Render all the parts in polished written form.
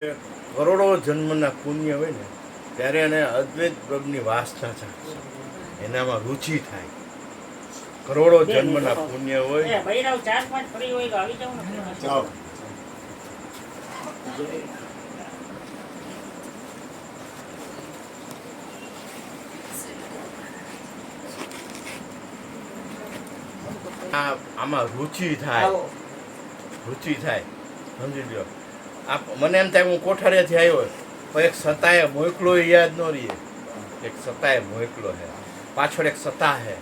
કરોડો જન્મના પુણ્ય હોય ને ત્યારે એને અદ્વૈત પ્રભુની વાસના જાગશે, એનામાં રુચિ થાય. કરોડો જન્મના પુણ્ય હોય. આમાં રુચિ થાય, સમજી લો. મને એમ થાય હું કોઠારીયાથી આવ્યો પણ એક સતાએ મોકલો યાદ ન રહીએ. એક સતાએ મોકલો હે, પાછળ એક સતા હે.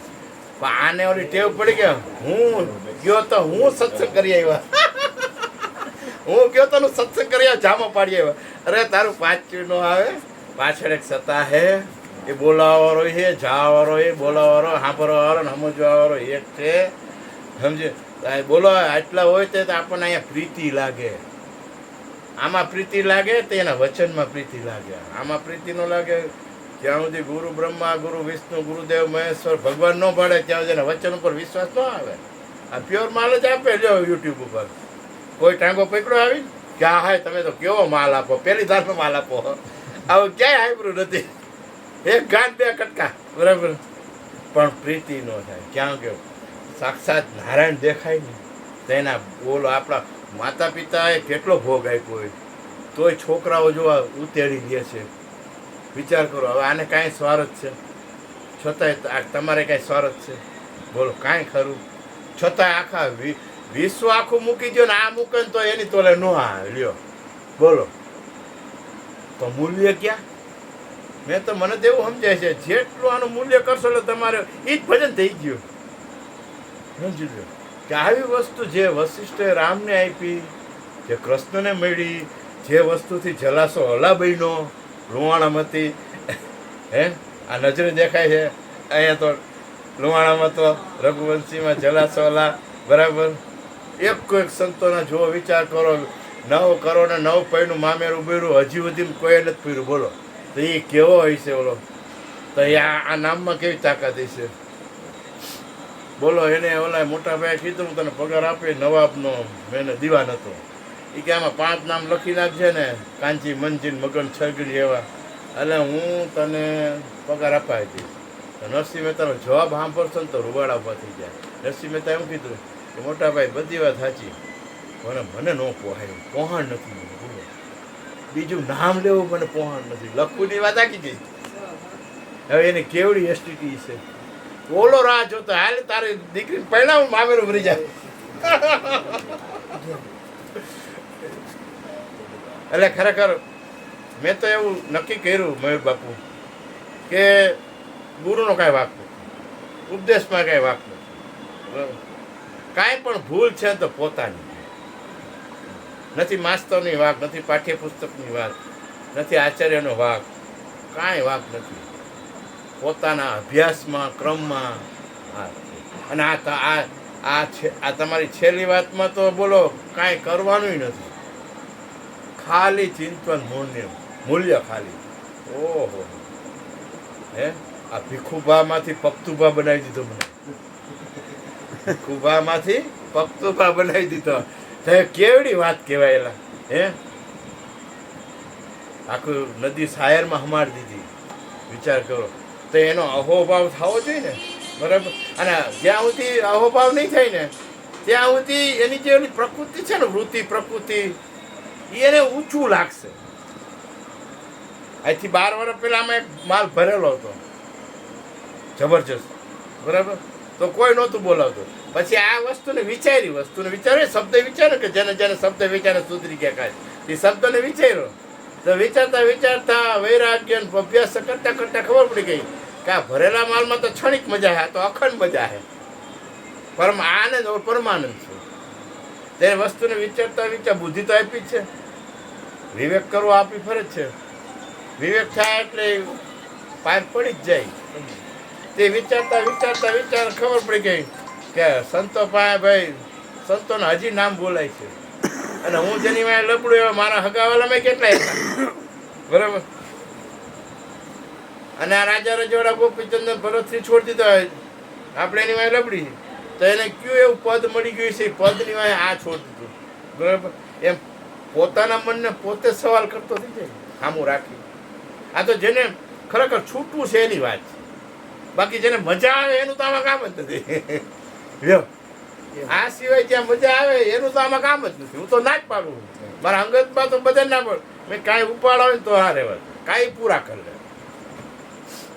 પણ આને ઓલી ટેવ પડી ગયા, હું ગયો તો હું સત્સંગ કરી આવ્યા, હું ગયો તો સત્સંગ કરી આવ્યા, જામો પાડી આવ્યા. અરે તારું પાછું નો આવે, પાછળ એક સતા હે, એ બોલાવાવાળો છે, જાવાવાળો એ બોલાવાવાળો, સાંભળવાવાળો સમજવાવાળો એક છે. સમજે બોલો આટલા હોય તો આપણને અહીંયા પ્રીતિ લાગે. આમાં પ્રીતિ લાગે તો એના વચનમાં પ્રીતિ લાગે. આમાં પ્રીતિ ન લાગે જ્યાં સુધી ગુરુ બ્રહ્મા, ગુરુ વિષ્ણુ, ગુરુદેવ મહેશ્વર ભગવાન ન પાડે ત્યાં સુધી એના વચન ઉપર વિશ્વાસ ન આવે. આ પ્યોર માલ જ આપે. જો યુટ્યુબ ઉપર કોઈ ટાંગો પકડો આવી કે આ હાય તમે તો કેવો માલ આપો, પહેલી ધારનો માલ આપો. આવું ક્યાંય હાઈબ્રું નથી. એક ગાંઠ બે કટકા બરાબર, પણ પ્રીતિ ન થાય. ક્યાં કે સાક્ષાત નારાયણ દેખાય ને તેના બોલો. આપણા માતા પિતાએ કેટલો ભોગ આપ્યો હોય તોય છોકરાઓ જોવા ઉતેડી દે છે. વિચાર કરો હવે, આને કાંઈ સ્વાર્થ છે છતાંય તમારે કાંઈ સ્વાર્થ છે બોલો? કાંઈ ખરું. છતાંય આખા વિશ્વ આખું મૂકી દો ને આ મૂકે ને તો એની તોલે ન લ્યો બોલો, તો મૂલ્ય ક્યાં? મેં તો મને તો એવું સમજાય છે જેટલું આનું મૂલ્ય કરશો એટલે તમારે એ જ ભજન થઈ ગયું. સમજી લો કે આવી વસ્તુ જે વશિષ્ઠે રામને આપી, જે કૃષ્ણને મળી, જે વસ્તુથી જલાસો હલાબઈનો લુવાણામાંથી હે આ નજરે દેખાય છે. અહીંયા તો લુવાણામાં તો રઘુવંશીમાં જલાસો હલા બરાબર. એક સંતોના જો વિચાર કરો, 9 કરોડ ને 9 પૈનું મામેરું ઉભેરું હજી સુધી કોઈ નથી પીર્યું બોલો. તો એ કેવો હોય છે બોલો? તો એ આ નામમાં કેવી તાકાત હશે બોલો? એને ઓલા મોટા ભાઈ કીધું તને પગાર આપે નવાબનો, મેં દીવાન હતો. એ કે આમાં 5 નામ લખી નાખજે ને, કાંચી, મંજીન, મગન, છગડી એવા, એટલે હું તને પગાર અપાવી દઈશ. તો નરસિંહ મહેતાનો જવાબ સાંભળશો ને તો રૂવાડા ઉભા થઈ જાય. નરસિંહ મહેતા એમ કીધું કે મોટા ભાઈ બધી વાત સાચી, મને ન પોહાય, પોહાણ નથી મને બોલો. બીજું નામ લેવું મને પોહાણ નથી, લખવાની વાત આખી ગઈ. હવે એને કેવડી એસટીટી છે ઓલો રાહ જોતો, હાલ તારી દીકરી પરિણામ મામેરું ભરી જાય. એટલે ખરેખર મેં તો એવું નક્કી કર્યું મયુર બાપુ કે ગુરુનો કાંઈ વાંક નથી, ઉપદેશમાં કાંઈ વાંક નથી. કાંઈ પણ ભૂલ છે તો પોતાની, નથી માસ્તરની વાંક, નથી પાઠ્યપુસ્તકની વાત, નથી આચાર્યનો વાંક, કાંઈ વાંક નથી. પોતાના અભ્યાસમાં, ક્રમમાં. અને આ તમારી છેલ્લી વાતમાં તો બોલો કાંઈ કરવાનું નથી, ખાલી ચિંતન મૂલ્ય ખાલી. ઓહો હે આ ભીખુભામાંથી પક્તુભા બનાવી દીધો મને, ભીખુભામાંથી પક્તુભા બનાવી દીધો. તો કેવડી વાત કહેવાયેલા હે! આખું નદી શાયરમાં હમાડી દીધી. વિચાર કરો તો એનો અહોભાવ થવો જોઈએ ને બરાબર. અને જ્યાં સુધી અહોભાવ નહીં થાય ને ત્યાં સુધી એની જે ઓલી પ્રકૃતિ છે ને, વૃત્તિ પ્રકૃતિ, એને ઊંચું લાગશે. અહીંથી 12 વર્ષ પહેલા આમાં એક માલ ભરેલો હતો જબરજસ્ત બરાબર, તો કોઈ નહોતું બોલાવતું. પછી આ વસ્તુને વિચારે શબ્દ વિચારે કે જેને શબ્દ વિચારે સુધરી ગયા કાંઈ, એ શબ્દને વિચાર્યો તો વિચારતા વૈરાગ્ય અભ્યાસ કરતા ખબર પડી ગઈ કે આ ભરેલા માલમાં તો ક્ષણિક મજા છે, તો અખંડ મજા છે, આનંદ પરમાનંદ છે. તે વસ્તુને વિચાર બુદ્ધિ તો આપી જ છે, વિવેક કરવો આપી ફરજ છે. વિવેક થાય એટલે પાર પડી જ જાય. તે વિચાર ખબર પડી ગઈ કે સંતો પાસે ભાઈ સંતોને હજી નામ બોલાય છે, અને હું જેની વાય લબડું એવા મારા હગાવાલામાં કેટલા હતા બરાબર. અને આ રાજા રજવાડા ગોપીચંદ ભરતથી છોડી દીધો, આપણે એની વાય લબડી તો એને કયું એવું પદ મળી ગયું છે, પદની વાય આ છોડી દીધું બરાબર. એમ પોતાના મનને પોતે સવાલ કરતો થઈ જાય સામું રાખી. આ તો જેને ખરેખર છૂટવું છે એની વાત છે. બાકી જેને મજા આવે એનું તો આમાં કામ જ નથી. લ્યો, આ સિવાય જ્યાં મજા આવે એનું તો આમાં કામ જ નથી. હું તો ના જ પાડું. મારા અંગતમાં તો બધા ના પડે. મેં કાંઈ ઉપાડ આવે ને તો હા રહેવા કાંઈ પૂરા કરી લે.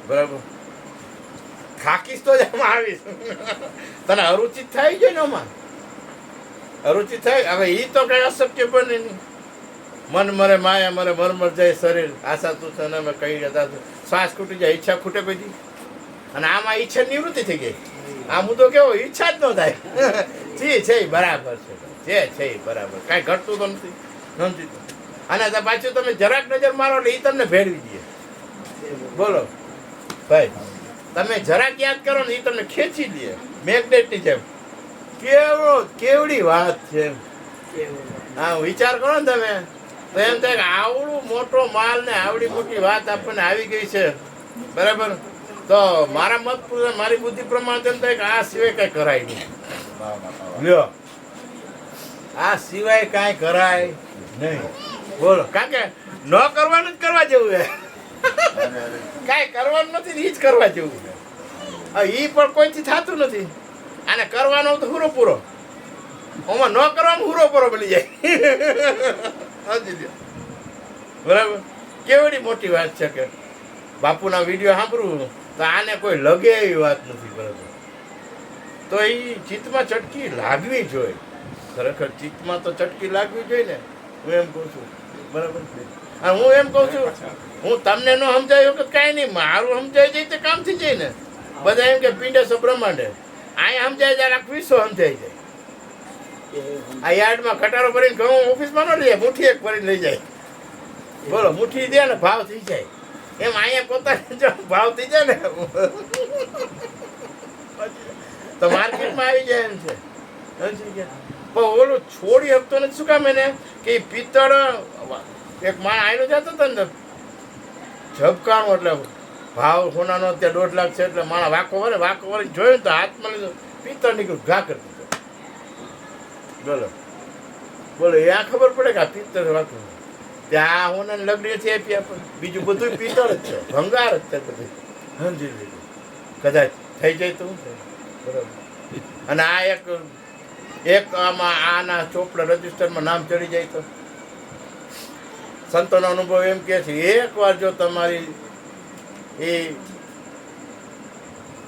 બરાબર, થાકીશ તો જ આમાં આવીશ. તને અરુચિત થાય છે ને આમાં, અરુચિત થાય. હવે એ તો કઈ અશક્ય બને નહીં. મન મરે માયા મરે મરમર જાય શરીર, આશા તું તને અમે કહી જતા શ્વાસ ખૂટી જાય, ઈચ્છા ખૂટે બધી. અને આમાં ઈચ્છા નિવૃત્તિ થઈ ગઈ. આ મુદ્દો કેવો, ઈચ્છા જ ન થાય. જે છે એ બરાબર છે, જે છે એ બરાબર, કાંઈ ઘટતું તો નથી. અને પાછું તમે જરાક નજર મારો એટલે એ તમને ભેળવી દે. બોલો ભાઈ, તમે જરાક યાદ કરો ને એ તમને ખેંચી દે મેગ્નેટની જેમ. કેવડી વાત છે. હા, વિચાર કરો ને તમે તો એમ થાય કે આવડું મોટો માલ ને આવડી મોટી વાત આપણને આવી ગઈ છે. બરાબર, તો મારા મત મારી બુદ્ધિ પ્રમાણે એમ થાય કે આ સિવાય કઈ કરાય નહીં. લ્યો, આ સિવાય કાંઈ કરાય નહીં. બોલો, કારણ કે ન કરવાનું જ કરવા જેવું છે. કાંઈ કરવાનું નથી, એ જ કરવા જેવું છે. એ પણ કોઈથી થતું નથી. આને કરવાનો તો હુરો પૂરો, ઓમાં ન કરવાનું હુરો પૂરો બની જાય. બરાબર, કેવડી મોટી વાત છે કે બાપુના વિડીયો સાંભળવું તો આને કોઈ લગે એવી વાત નથી. બરાબર, તો એ ચિત્તમાં ચટકી લાગવી જોઈએ. ખરેખર ચિત્તમાં તો ચટકી લાગવી જોઈએ ને. હું એમ કહું છું. બરાબર, અને હું એમ કહું છું, હું તમને ન સમજાય વખત કાંઈ નહીં, મારું સમજાય જાય તો કામ થઈ જાય ને. બધા એમ કે પિંડે સો બ્રહ્માંડે, અહીંયા સમજાય જાય આખું વિશ્વ સમજાય જાય. આ યાર્ડમાં ખટારો ભરીને ઘઉં ઓફિસમાં ન લઈ જાય, મુઠ્ઠી એક ભરીને લઈ જાય. બોલો, મુઠ્ઠી દે ને ભાવ થઈ જાય. એમ અહીંયા પોતાને જો ભાવ થઈ જાય ને તો માર્કેટમાં આવી જાય એમ છે. પણ ઓલું છોડી શકતો નથી. શું કામ એને કે પિત્તળ એક માણ આવેલો જતો હતો ને ઝબકાણું, એટલે ભાવ સોનાનો અત્યારે 1.5 લાખ છે. એટલે માણા વાકો વરે જોયું તો હાથમાં લીધું, પિત્તળ નીકળ્યું, ઘા કરી દીધો. બોલો બોલો, એ આ ખબર પડે કે આ પિત્તળ વાંકું. ત્યાં હું લગડી નથી આપી આપણને, બીજું બધું પિત્તળ જ છે, ભંગાર જ છે બધું. સમજી લીધું, કદાચ થઈ જાય તો શું થાય. બરાબર, અને આ એક આમાં આના ચોપડા રજિસ્ટરમાં નામ ચડી જાય તો સંતોનો અનુભવ એમ કે છે, એકવાર જો તમારી એ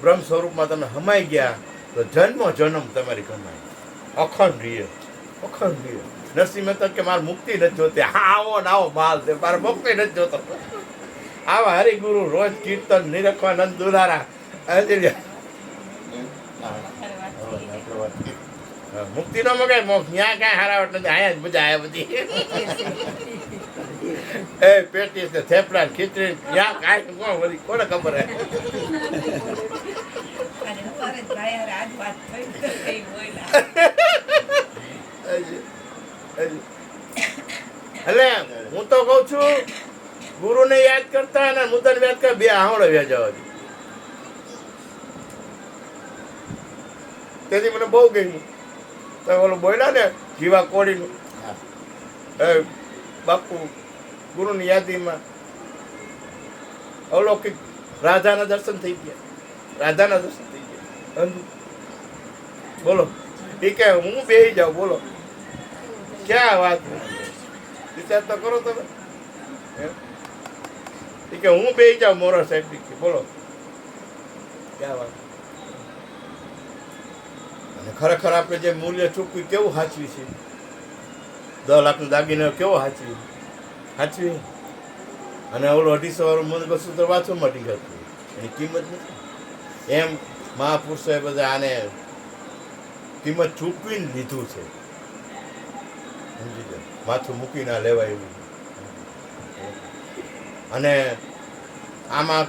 બ્રહ્મ સ્વરૂપમાં તમે હમાઈ ગયા તો જન્મ તમારી કમાઈ અખંડ રીએ. નરસિંહ મહેતા કે મારે મુક્તિ નથી જોતી. હા, આવો ને આવો માલ છે, મારે મુક્તિ નથી જોતો. આવા હરિગુરુ રોજ કીર્તન નિરખવાનંદ દુલારા મુક્તિ નો મગાય મોક્ષ ત્યાં કાંઈ હારાવટ નથી. અહીંયા જ મજા આવે બધી. એ પેટીસ ને થેપલા ને ખીચડી ત્યાં કાંઈ કોને ખબર હે. એટલે હું તો કઉ છું, ગુરુને યાદ કરતા અને મુદ્દાને યાદ કરતા બે આવડે વ્યાજવા. તેથી મને બહુ ગમ્યું. તો ઓલું બોલ્યા ને જીવા કોડીનું, બાપુ ગુરુની યાદીમાં અવલૌકિક રાધાના દર્શન થઈ ગયા. બોલો, એ કે હું બેસી જાઉં. બોલો, ક્યાં વાત, વિચાર તો કરો તમે. એ કે હું બેસી જાઉં મોરા સાહેબ. બોલો, ક્યાં વાત. અને ખરેખર આપણે જે મૂલ્ય ચૂકવી કેવું સાચવી છે. 10 લાખનો દાગીનો કેવો સાચવી. અને ઓલો 250 વાળું મંગળસૂત્ર વાંચવા મળી ગયું, એની કિંમત નથી. એમ મહાપુરુષોએ બધા આને કિંમત ચૂકવીને લીધું છે. સમજી જાય, માથું મૂકી ના લેવાય એવું. અને આમાં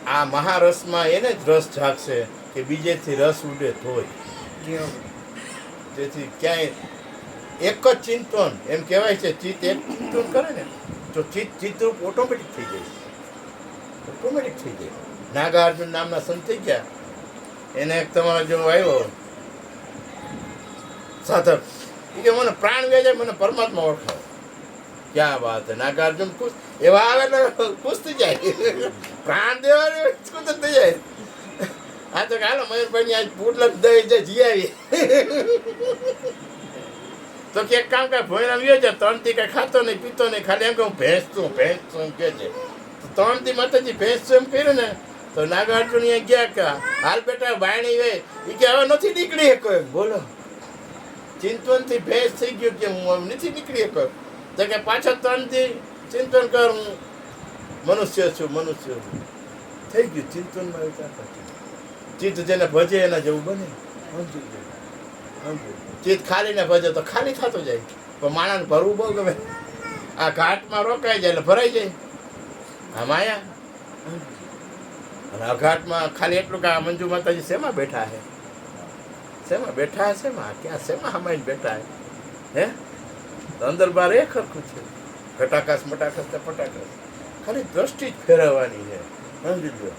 આ મહારસમાં એને જ રસ જાગશે કે બીજેથી રસ ઉડે તોય. તેથી ક્યાંય એક જ ચિંતન, એમ કહેવાય છે, ચિત્ત એક ચિંતન કરે ને તો ચિત્તરૂપ ઓટોમેટિક થઈ જાય. નાગાર્જુન નામના સંત થઈ ગયા. એને એક તમારો જો આવ્યો સાધક, એ કે મને પ્રાણ વ્યાજે, મને પરમાત્મા ઓળખાવો. ક્યાં વાત હે નાગાર્જુન ખુશ એવા આવે એટલે ખુશ થઈ જાય પ્રાણ દેવાનું ખુશ થઈ જાય આ તો હાલો મયુરભાઈ આજ પુડલક દઈ જાય જી આવી તો કે કામ કઈ ભોયરામ ગયો છે 3 દી કઈ ખાતો નહીં પીતો નહીં ખાલી એમ કે હું ભેંસ છું એમ કે છે 3 દી માતાજી ભેંસ છું એમ કર્યું ને તો નાગાર્જુન અહીંયા ગયા કે હાલ બેટા બાયણી વે એ કે હવે નથી નીકળી શકો એમ બોલો ચિંતવનથી ભેંસ થઈ ગયો કે હું નથી નીકળી શકો તો કે પાછા 3 દી ચિંતન કર હું મનુષ્ય છું થઈ ગયું ચિંતનમાં વિચાર ચિત્ત જેને ભજે એના જેવું બને સમજુ ચિત્ત ખાલીને ભજે તો ખાલી થતું જાય પણ માણસને ભરવું બહુ ગમે આ ઘાટમાં રોકાઈ જાય એટલે ભરાઈ જાય આ માયા અને આ ઘાટમાં ખાલી એટલું કે આ મંજુ માતાજી શેમાં બેઠા છે શેમાં ક્યાં શેમાં હમાઈને બેઠા હે અંદર બાર એ ખરખું છે ઘટાકાશ મટાકાશ તે પટાકાશ ખાલી દ્રષ્ટિ જ ફેરવવાની છે સમજી લો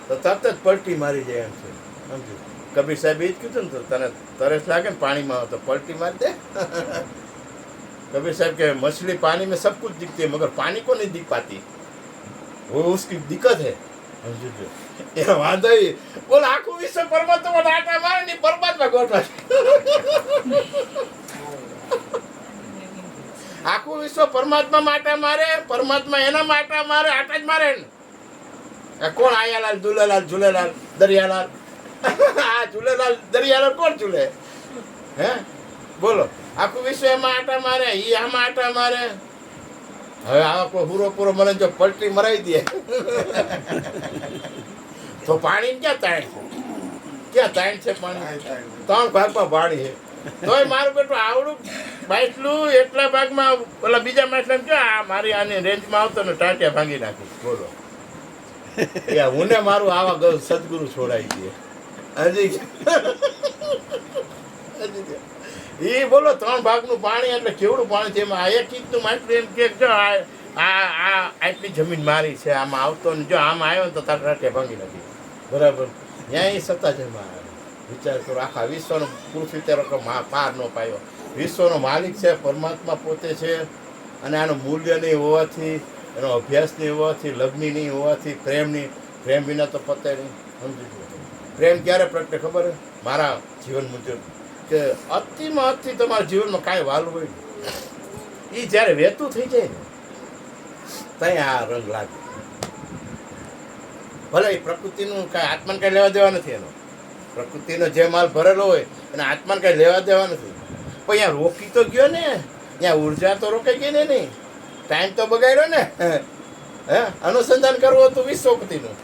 તો તરત જ પલટી મારી જાય એમ છે સમજી કબીર સાહેબ એ જ કીધું ને તો તને તરસ લાગે ને પાણીમાં તો પલટી મારી દે कबीर साहब के मछली पानी में सब कुछ दिखती है मगर पानी को नहीं दिख पाती वो उसकी दिक्कत है ये वांधो ही बोल आखू विश्व परमात्मा आटा मारे नहीं परमात्मा गोटा આખું વિશ્વ પરમાત્મા માટે મારે પરમાત્મા એના માટે મારે આટા જ મારે ને કોણ આયાલાલ ઝૂલેલાલ દરિયાલાલ આ ઝૂલેલાલ દરિયાલાલ કોણ ઝૂલે હે બોલો આખું વિશ્વ એમાં આટા મારે ઈ આમાં આટા મારે હવે આ પૂરો પૂરો મને જો પલટી મરાઈ દે તો પાણી ક્યાં તાણ છે પાણી 3 ભાગમાં પાણી છે તોય મારું બેટું આવડું માછલું એટલા ભાગમાં ઓલા બીજા માછલા કે આ મારી આની રેન્જમાં આવતો ને ટાંટિયા ભાંગી નાખીશ બોલો હું ને મારું આવા સદગુરુ છોડાઈ દે હજી એ બોલો 3 ભાગનું પાણી એટલે કેવડું પાણી છે એમાં 1 ઇંચનું માછલું એમ કે જો આ આટલી જમીન મારી છે આમાં આવતો ને જો આમાં આવ્યો ને તો તારા ટાંટિયા ભાંગી નાખી બરાબર ત્યાં એ સત્તા જમા આવે વિચાર કરો આખા વિશ્વનો પૃથ્વી તેરો પાર ન પાયો વિશ્વનો માલિક છે પરમાત્મા પોતે છે અને આનું મૂલ્ય નહીં હોવાથી એનો અભ્યાસ નહીં હોવાથી લગ્ન નહીં હોવાથી પ્રેમ વિના તો પતે નહીં સમજી પ્રેમ ક્યારે પ્રગટે ખબર હે મારા જીવન મુજબ કે અતિમાં અતિ તમારા જીવનમાં કાંઈ વાલું હોય એ જ્યારે વહેતું થઈ જાય ને ત્યાં આ રંગ લાગે ભલે એ પ્રકૃતિનું કાંઈ આત્માને કાંઈ લેવા દેવા નથી એનો પ્રકૃતિનો જે માલ ભરેલો હોય એને આત્માને કાંઈ લેવા દેવા નથી પણ અહીંયા રોકી તો ગયો ને ત્યાં ઉર્જા તો રોકાઈ ગઈ ને નહીં ટાઈમ તો બગાડ્યો ને હે અનુસંધાન કરવું હતું વિશ્વપતિનું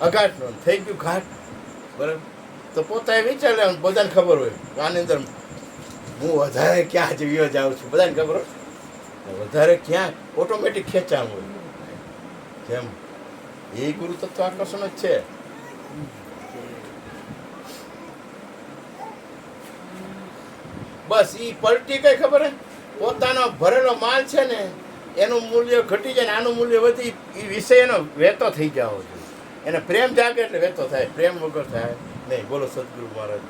અઘાટનું થઈ ગયું ઘાટ બરાબર તો પોતાએ વિચાર લે બધાને ખબર હોય આની અંદર હું વધારે ક્યાં જીવ્યો જાઉં છું બધાને ખબર હોય વધારે ક્યાં ઓટોમેટિક ખેંચાણ હોય જેમ એ ગુરુ તત્વ આકર્ષણ જ છે બસ એ પલટી કઈ ખબર હે પોતાનો ભરેલો માલ છે ને એનું મૂલ્ય ઘટી જાય ને આનું મૂલ્ય વધી એ વિષય એનો વેતો થઈ જવો જોઈએ એને પ્રેમ જાગે એટલે વેતો થાય પ્રેમ વગર થાય નહીં બોલો સદગુરુ મહારાજ